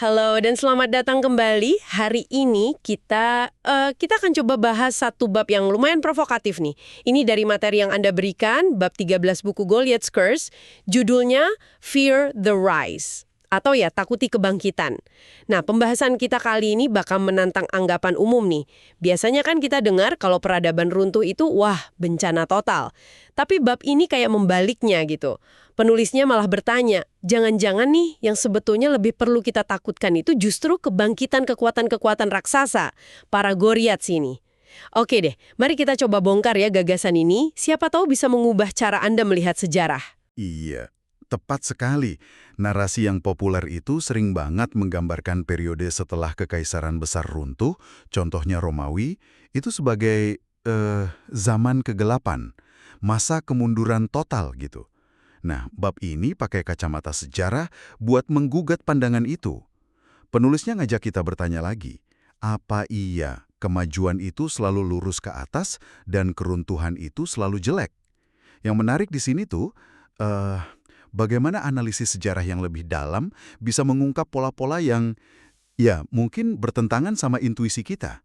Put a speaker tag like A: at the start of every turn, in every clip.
A: Halo dan selamat datang kembali. Hari ini kita akan coba bahas satu bab yang lumayan provokatif nih. Ini dari materi yang Anda berikan, bab 13 buku Goliath's Curse, judulnya Fear the Rise. Atau ya, takuti kebangkitan. Nah, pembahasan kita kali ini bakal menantang anggapan umum nih. Biasanya kan kita dengar kalau peradaban runtuh itu, wah, bencana total. Tapi bab ini kayak membaliknya gitu. Penulisnya malah bertanya, jangan-jangan nih yang sebetulnya lebih perlu kita takutkan itu justru kebangkitan kekuatan-kekuatan raksasa, para Goliaths ini. Oke deh, mari kita coba bongkar ya gagasan ini, siapa tahu bisa mengubah cara Anda melihat sejarah.
B: Iya, tepat sekali. Narasi yang populer itu sering banget menggambarkan periode setelah Kekaisaran Besar runtuh, contohnya Romawi, itu sebagai zaman kegelapan, masa kemunduran total gitu. Nah, bab ini pakai kacamata sejarah buat menggugat pandangan itu. Penulisnya ngajak kita bertanya lagi, apa iya kemajuan itu selalu lurus ke atas dan keruntuhan itu selalu jelek? Yang menarik di sini tuh, bagaimana analisis sejarah yang lebih dalam bisa mengungkap pola-pola yang, ya, mungkin bertentangan sama intuisi kita.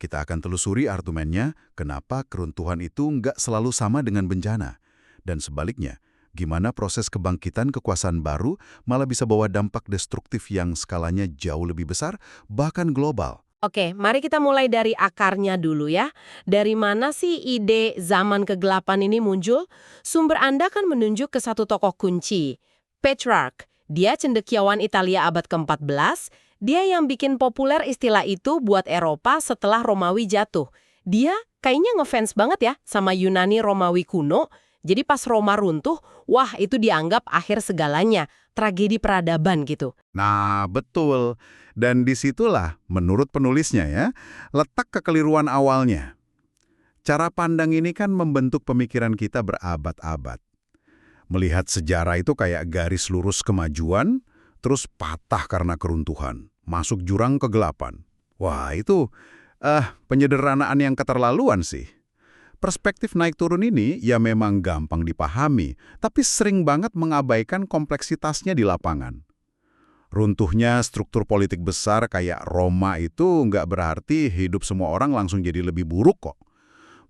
B: Kita akan telusuri argumennya kenapa keruntuhan itu nggak selalu sama dengan bencana. Dan sebaliknya, gimana proses kebangkitan kekuasaan baru malah bisa bawa dampak destruktif yang skalanya jauh lebih besar, bahkan global.
A: Oke, mari kita mulai dari akarnya dulu ya. Dari mana sih ide zaman kegelapan ini muncul? Sumber Anda kan menunjuk ke satu tokoh kunci, Petrarch. Dia cendekiawan Italia abad ke-14, dia yang bikin populer istilah itu buat Eropa setelah Romawi jatuh. Dia kayaknya ngefans banget ya sama Yunani Romawi kuno, jadi pas Roma runtuh, wah itu dianggap akhir segalanya, tragedi peradaban gitu.
B: Nah, betul. Dan disitulah, menurut penulisnya ya, letak kekeliruan awalnya. Cara pandang ini kan membentuk pemikiran kita berabad-abad. Melihat sejarah itu kayak garis lurus kemajuan, terus patah karena keruntuhan, masuk jurang kegelapan. Wah, itu penyederhanaan yang keterlaluan sih. Perspektif naik turun ini ya memang gampang dipahami, tapi sering banget mengabaikan kompleksitasnya di lapangan. Runtuhnya struktur politik besar kayak Roma itu nggak berarti hidup semua orang langsung jadi lebih buruk kok.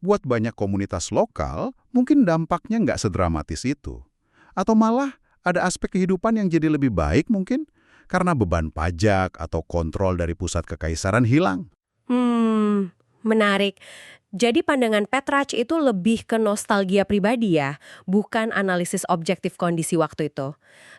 B: Buat banyak komunitas lokal, mungkin dampaknya nggak sedramatis itu. Atau malah ada aspek kehidupan yang jadi lebih baik mungkin, karena beban pajak atau kontrol dari pusat kekaisaran hilang.
A: Menarik. Jadi pandangan Petrarch itu lebih ke nostalgia pribadi ya, bukan analisis objektif kondisi waktu itu.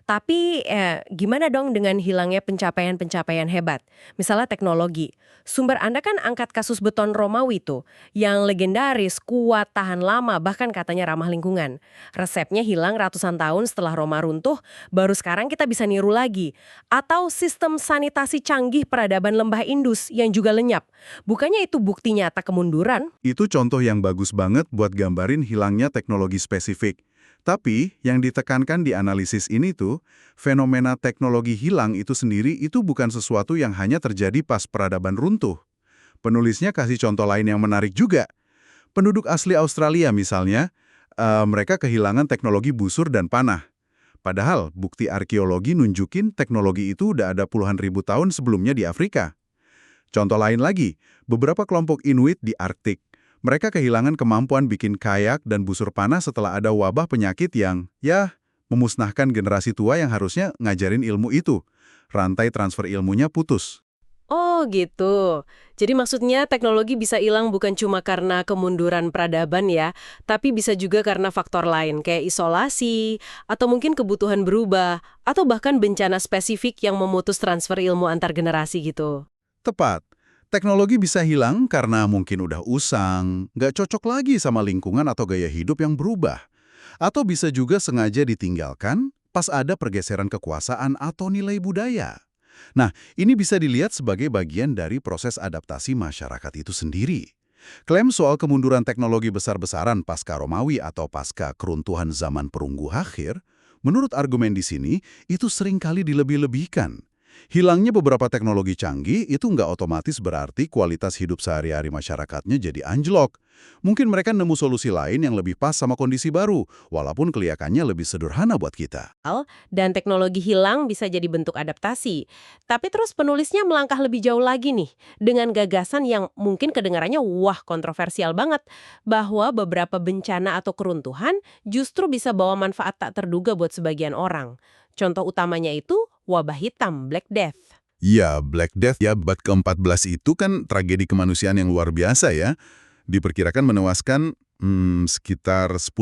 A: Tapi gimana dong dengan hilangnya pencapaian-pencapaian hebat? Misalnya teknologi. Sumber Anda kan angkat kasus beton Romawi tuh, yang legendaris, kuat, tahan lama, bahkan katanya ramah lingkungan. Resepnya hilang ratusan tahun setelah Roma runtuh, baru sekarang kita bisa niru lagi. Atau sistem sanitasi canggih peradaban lembah Indus yang juga lenyap. Bukannya itu bukti nyata kemunduran?
B: Itu contoh yang bagus banget buat gambarin hilangnya teknologi spesifik. Tapi, yang ditekankan di analisis ini tuh, fenomena teknologi hilang itu sendiri itu bukan sesuatu yang hanya terjadi pas peradaban runtuh. Penulisnya kasih contoh lain yang menarik juga. Penduduk asli Australia misalnya, mereka kehilangan teknologi busur dan panah. Padahal, bukti arkeologi nunjukin teknologi itu udah ada puluhan ribu tahun sebelumnya di Afrika. Contoh lain lagi, beberapa kelompok Inuit di Arktik. Mereka kehilangan kemampuan bikin kayak dan busur panah setelah ada wabah penyakit yang, ya, memusnahkan generasi tua yang harusnya ngajarin ilmu itu. Rantai transfer ilmunya putus.
A: Oh gitu. Jadi maksudnya teknologi bisa hilang bukan cuma karena kemunduran peradaban ya, tapi bisa juga karena faktor lain kayak isolasi, atau mungkin kebutuhan berubah, atau bahkan bencana spesifik yang memutus transfer ilmu antar generasi gitu.
B: Tepat. Teknologi bisa hilang karena mungkin udah usang, nggak cocok lagi sama lingkungan atau gaya hidup yang berubah. Atau bisa juga sengaja ditinggalkan pas ada pergeseran kekuasaan atau nilai budaya. Nah, ini bisa dilihat sebagai bagian dari proses adaptasi masyarakat itu sendiri. Klaim soal kemunduran teknologi besar-besaran pasca Romawi atau pasca keruntuhan zaman perunggu akhir, menurut argumen di sini, itu seringkali dilebih-lebihkan. Hilangnya beberapa teknologi canggih itu nggak otomatis berarti kualitas hidup sehari-hari masyarakatnya jadi anjlok. Mungkin mereka nemu solusi lain yang lebih pas sama kondisi baru, walaupun kelihatannya lebih sederhana buat kita.
A: Dan teknologi hilang bisa jadi bentuk adaptasi. Tapi terus penulisnya melangkah lebih jauh lagi nih, dengan gagasan yang mungkin kedengarannya wah kontroversial banget, bahwa beberapa bencana atau keruntuhan justru bisa bawa manfaat tak terduga buat sebagian orang. Contoh utamanya itu wabah hitam, Black Death.
B: Ya, Black Death ya abad ke-14 itu kan tragedi kemanusiaan yang luar biasa ya. Diperkirakan menewaskan sekitar 10%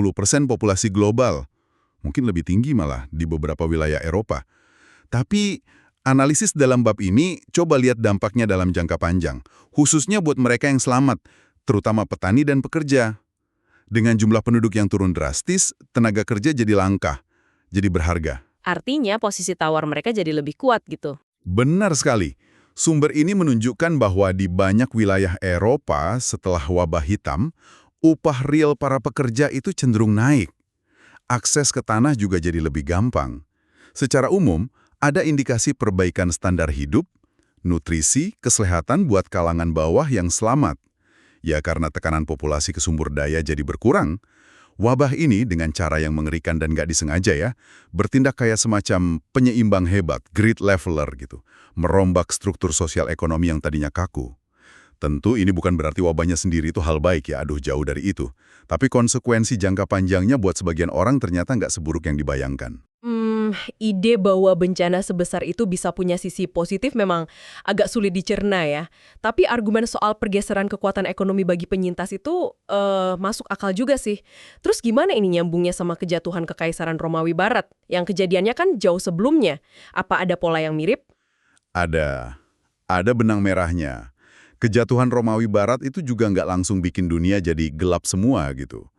B: populasi global. Mungkin lebih tinggi malah di beberapa wilayah Eropa. Tapi analisis dalam bab ini coba lihat dampaknya dalam jangka panjang, khususnya buat mereka yang selamat, terutama petani dan pekerja. Dengan jumlah penduduk yang turun drastis, tenaga kerja jadi langka, jadi berharga.
A: Artinya posisi tawar mereka jadi lebih kuat gitu.
B: Benar sekali. Sumber ini menunjukkan bahwa di banyak wilayah Eropa setelah wabah hitam, upah real para pekerja itu cenderung naik. Akses ke tanah juga jadi lebih gampang. Secara umum, ada indikasi perbaikan standar hidup, nutrisi, kesehatan buat kalangan bawah yang selamat. Ya karena tekanan populasi ke sumber daya jadi berkurang, wabah ini dengan cara yang mengerikan dan nggak disengaja ya, bertindak kayak semacam penyeimbang hebat, great leveler gitu, merombak struktur sosial ekonomi yang tadinya kaku. Tentu ini bukan berarti wabahnya sendiri itu hal baik ya, aduh jauh dari itu. Tapi konsekuensi jangka panjangnya buat sebagian orang ternyata nggak seburuk yang dibayangkan.
A: Ide bahwa bencana sebesar itu bisa punya sisi positif memang agak sulit dicerna ya. Tapi argumen soal pergeseran kekuatan ekonomi bagi penyintas itu masuk akal juga sih. Terus gimana ini nyambungnya sama kejatuhan Kekaisaran Romawi Barat? Yang kejadiannya kan jauh sebelumnya. Apa ada pola yang mirip?
B: Ada benang merahnya. Kejatuhan Romawi Barat itu juga nggak langsung bikin dunia jadi gelap semua gitu.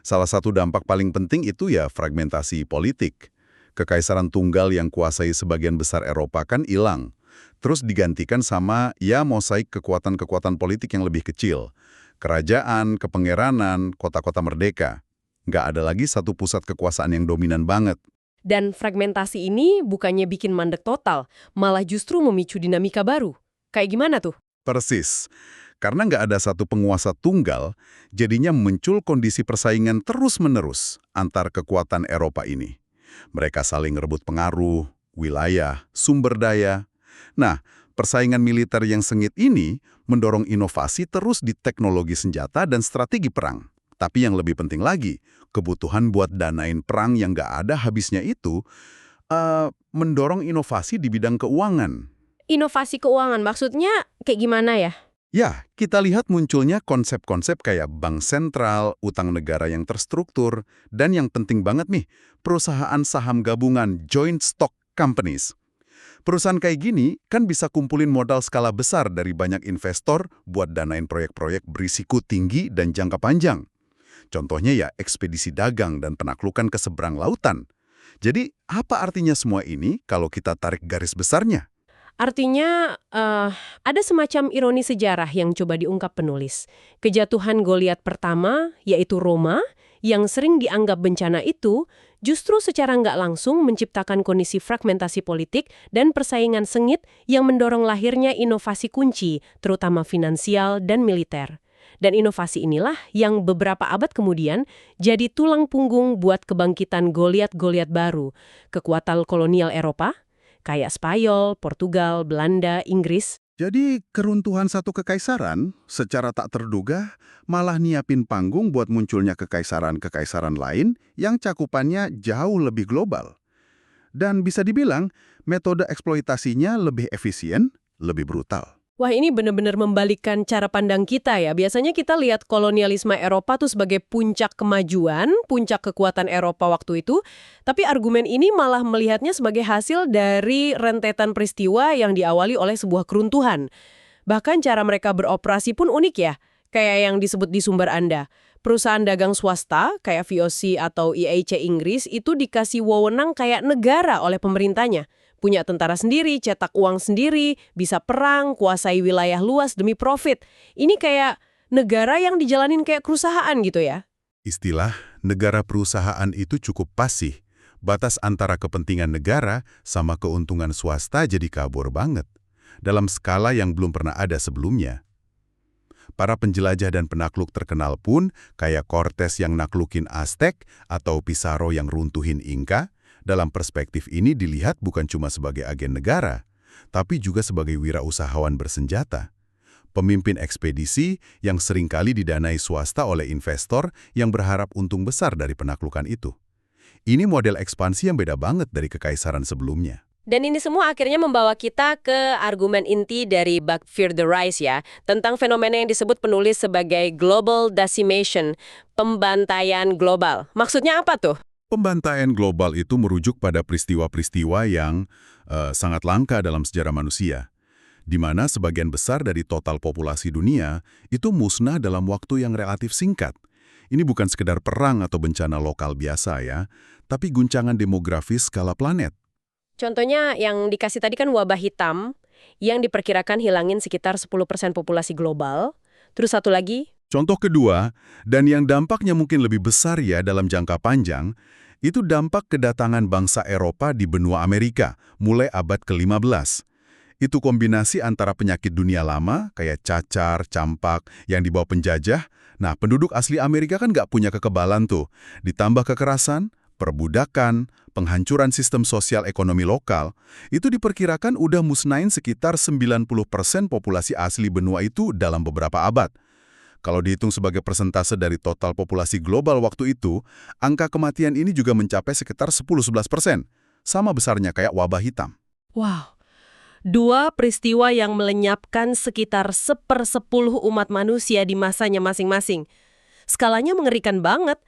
B: Salah satu dampak paling penting itu ya fragmentasi politik. Kekaisaran tunggal yang kuasai sebagian besar Eropa kan hilang. Terus digantikan sama ya mosaik kekuatan-kekuatan politik yang lebih kecil. Kerajaan, kepangeranan, kota-kota merdeka. Nggak ada lagi satu pusat kekuasaan yang dominan banget.
A: Dan fragmentasi ini bukannya bikin mandek total, malah justru memicu dinamika baru. Kayak gimana tuh?
B: Persis. Karena nggak ada satu penguasa tunggal, jadinya muncul kondisi persaingan terus-menerus antar kekuatan Eropa ini. Mereka saling rebut pengaruh, wilayah, sumber daya. Nah, persaingan militer yang sengit ini mendorong inovasi terus di teknologi senjata dan strategi perang. Tapi yang lebih penting lagi, kebutuhan buat danain perang yang nggak ada habisnya itu mendorong inovasi di bidang keuangan.
A: Inovasi keuangan maksudnya kayak gimana ya?
B: Ya, kita lihat munculnya konsep-konsep kayak bank sentral, utang negara yang terstruktur, dan yang penting banget nih, perusahaan saham gabungan joint stock companies. Perusahaan kayak gini kan bisa kumpulin modal skala besar dari banyak investor buat danain proyek-proyek berisiko tinggi dan jangka panjang. Contohnya ya ekspedisi dagang dan penaklukan ke seberang lautan. Jadi, apa artinya semua ini kalau kita tarik garis besarnya?
A: Artinya, ada semacam ironi sejarah yang coba diungkap penulis. Kejatuhan Goliat pertama, yaitu Roma, yang sering dianggap bencana itu, justru secara nggak langsung menciptakan kondisi fragmentasi politik dan persaingan sengit yang mendorong lahirnya inovasi kunci, terutama finansial dan militer. Dan inovasi inilah yang beberapa abad kemudian jadi tulang punggung buat kebangkitan Goliat-Goliat baru, kekuatan kolonial Eropa, kayak Spanyol, Portugal, Belanda, Inggris.
B: Jadi keruntuhan satu kekaisaran secara tak terduga malah nyiapin panggung buat munculnya kekaisaran-kekaisaran lain yang cakupannya jauh lebih global. Dan bisa dibilang metode eksploitasinya lebih efisien, lebih brutal.
A: Wah, ini benar-benar membalikkan cara pandang kita ya. Biasanya kita lihat kolonialisme Eropa tuh sebagai puncak kemajuan, puncak kekuatan Eropa waktu itu. Tapi argumen ini malah melihatnya sebagai hasil dari rentetan peristiwa yang diawali oleh sebuah keruntuhan. Bahkan cara mereka beroperasi pun unik ya. Kayak yang disebut di sumber Anda. Perusahaan dagang swasta, kayak VOC atau IAC Inggris, itu dikasih wewenang kayak negara oleh pemerintahnya. Punya tentara sendiri, cetak uang sendiri, bisa perang, kuasai wilayah luas demi profit. Ini kayak negara yang dijalanin kayak perusahaan gitu ya.
B: Istilah negara perusahaan itu cukup pas sih Batas antara kepentingan negara sama keuntungan swasta jadi kabur banget, dalam skala yang belum pernah ada sebelumnya. Para penjelajah dan penakluk terkenal pun, kayak Cortes yang naklukin Aztec atau Pizarro yang runtuhin Inca, dalam perspektif ini dilihat bukan cuma sebagai agen negara, tapi juga sebagai wirausahawan bersenjata. Pemimpin ekspedisi yang seringkali didanai swasta oleh investor yang berharap untung besar dari penaklukan itu. Ini model ekspansi yang beda banget dari kekaisaran sebelumnya.
A: Dan ini semua akhirnya membawa kita ke argumen inti dari bab Fear the Rise ya, tentang fenomena yang disebut penulis sebagai global decimation, pembantaian global. Maksudnya apa tuh?
B: Pembantaian global itu merujuk pada peristiwa-peristiwa yang sangat langka dalam sejarah manusia, di mana sebagian besar dari total populasi dunia itu musnah dalam waktu yang relatif singkat. Ini bukan sekedar perang atau bencana lokal biasa ya, tapi guncangan demografis skala planet.
A: Contohnya yang dikasih tadi kan wabah hitam, yang diperkirakan hilangin sekitar 10% populasi global. Terus satu lagi,
B: Contoh kedua, dan yang dampaknya mungkin lebih besar ya dalam jangka panjang, itu dampak kedatangan bangsa Eropa di benua Amerika, mulai abad ke-15. Itu kombinasi antara penyakit dunia lama, kayak cacar, campak, yang dibawa penjajah. Nah, penduduk asli Amerika kan nggak punya kekebalan tuh. Ditambah kekerasan, perbudakan, penghancuran sistem sosial ekonomi lokal, itu diperkirakan udah musnahin sekitar 90% populasi asli benua itu dalam beberapa abad. Kalau dihitung sebagai persentase dari total populasi global waktu itu, angka kematian ini juga mencapai sekitar 10-11%, sama besarnya kayak wabah hitam.
A: wow, dua peristiwa yang melenyapkan sekitar 1/10 umat manusia di masanya masing-masing. Skalanya mengerikan banget.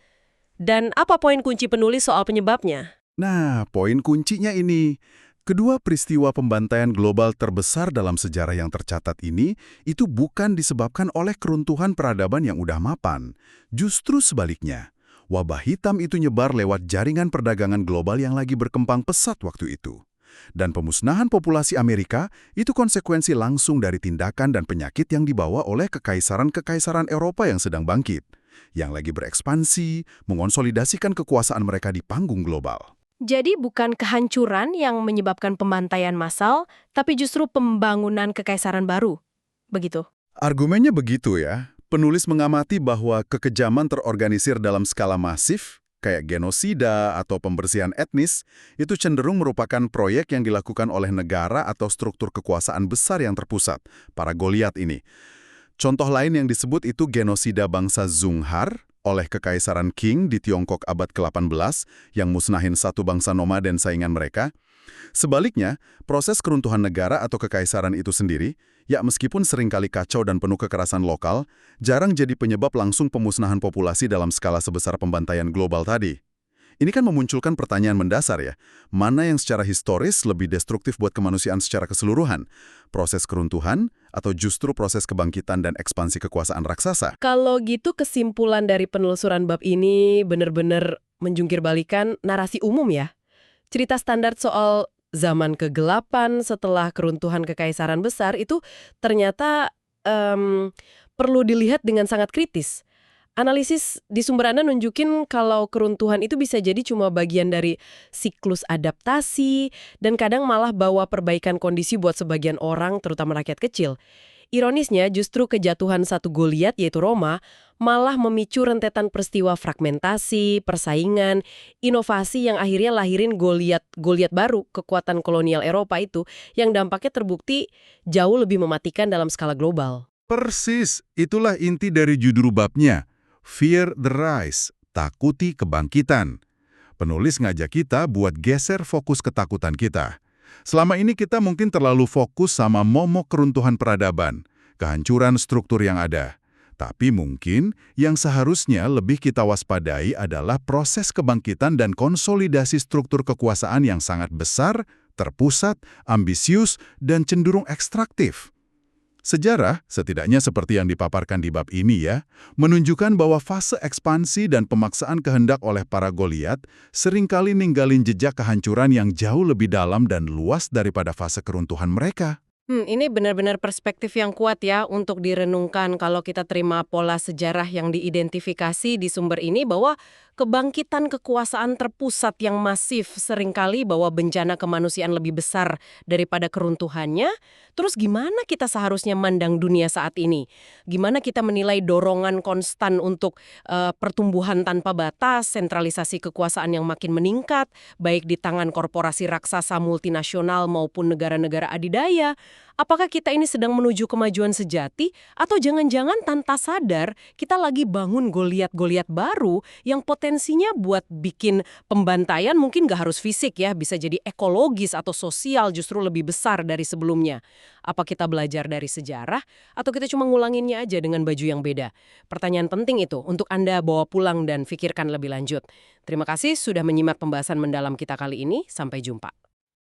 A: Dan apa poin kunci penulis soal penyebabnya?
B: Nah, poin kuncinya ini. Kedua peristiwa pembantaian global terbesar dalam sejarah yang tercatat ini itu bukan disebabkan oleh keruntuhan peradaban yang udah mapan. Justru sebaliknya, wabah hitam itu nyebar lewat jaringan perdagangan global yang lagi berkembang pesat waktu itu. Dan pemusnahan populasi Amerika itu konsekuensi langsung dari tindakan dan penyakit yang dibawa oleh kekaisaran-kekaisaran Eropa yang sedang bangkit, yang lagi berekspansi, mengonsolidasikan kekuasaan mereka di panggung global.
A: Jadi bukan kehancuran yang menyebabkan pembantaian massal, tapi justru pembangunan kekaisaran baru. Begitu.
B: Argumennya begitu ya. Penulis mengamati bahwa kekejaman terorganisir dalam skala masif, kayak genosida atau pembersihan etnis, itu cenderung merupakan proyek yang dilakukan oleh negara atau struktur kekuasaan besar yang terpusat, para Goliat ini. Contoh lain yang disebut itu genosida bangsa Zhonghar oleh Kekaisaran Qing di Tiongkok abad ke-18 yang musnahin satu bangsa nomaden saingan mereka. Sebaliknya, proses keruntuhan negara atau kekaisaran itu sendiri, ya meskipun seringkali kacau dan penuh kekerasan lokal, jarang jadi penyebab langsung pemusnahan populasi dalam skala sebesar pembantaian global tadi. Ini kan memunculkan pertanyaan mendasar ya, mana yang secara historis lebih destruktif buat kemanusiaan secara keseluruhan? Proses keruntuhan atau justru proses kebangkitan dan ekspansi kekuasaan raksasa?
A: Kalau gitu kesimpulan dari penelusuran bab ini benar-benar menjungkir balikan narasi umum ya. Cerita standar soal zaman kegelapan setelah keruntuhan kekaisaran besar itu ternyata perlu dilihat dengan sangat kritis. Analisis di sumber Anda nunjukin kalau keruntuhan itu bisa jadi cuma bagian dari siklus adaptasi dan kadang malah bawa perbaikan kondisi buat sebagian orang, terutama rakyat kecil. Ironisnya, justru kejatuhan satu Goliat, yaitu Roma, malah memicu rentetan peristiwa fragmentasi, persaingan, inovasi yang akhirnya lahirin Goliat baru, kekuatan kolonial Eropa itu, yang dampaknya terbukti jauh lebih mematikan dalam skala global.
B: Persis, itulah inti dari judul babnya. Fear the Rise, takuti kebangkitan. Penulis ngajak kita buat geser fokus ketakutan kita. Selama ini kita mungkin terlalu fokus sama momok keruntuhan peradaban, kehancuran struktur yang ada. Tapi mungkin yang seharusnya lebih kita waspadai adalah proses kebangkitan dan konsolidasi struktur kekuasaan yang sangat besar, terpusat, ambisius, dan cenderung ekstraktif. Sejarah, setidaknya seperti yang dipaparkan di bab ini ya, menunjukkan bahwa fase ekspansi dan pemaksaan kehendak oleh para Goliat seringkali ninggalin jejak kehancuran yang jauh lebih dalam dan luas daripada fase keruntuhan mereka.
C: Ini benar-benar perspektif yang kuat ya untuk direnungkan kalau kita terima pola sejarah yang diidentifikasi di sumber ini bahwa kebangkitan kekuasaan terpusat yang masif seringkali bawa bencana kemanusiaan lebih besar daripada keruntuhannya. Terus gimana kita seharusnya mandang dunia saat ini? Gimana kita menilai dorongan konstan untuk pertumbuhan tanpa batas, sentralisasi kekuasaan yang makin meningkat, baik di tangan korporasi raksasa multinasional maupun negara-negara adidaya? Apakah kita ini sedang menuju kemajuan sejati atau jangan-jangan tanpa sadar kita lagi bangun Goliat-Goliat baru yang potensinya buat bikin pembantaian mungkin nggak harus fisik ya, bisa jadi ekologis atau sosial justru lebih besar dari sebelumnya. Apa kita belajar dari sejarah atau kita cuma ngulanginnya aja dengan baju yang beda? Pertanyaan penting itu untuk Anda bawa pulang dan pikirkan lebih lanjut. Terima kasih sudah menyimak pembahasan mendalam kita kali ini. Sampai jumpa.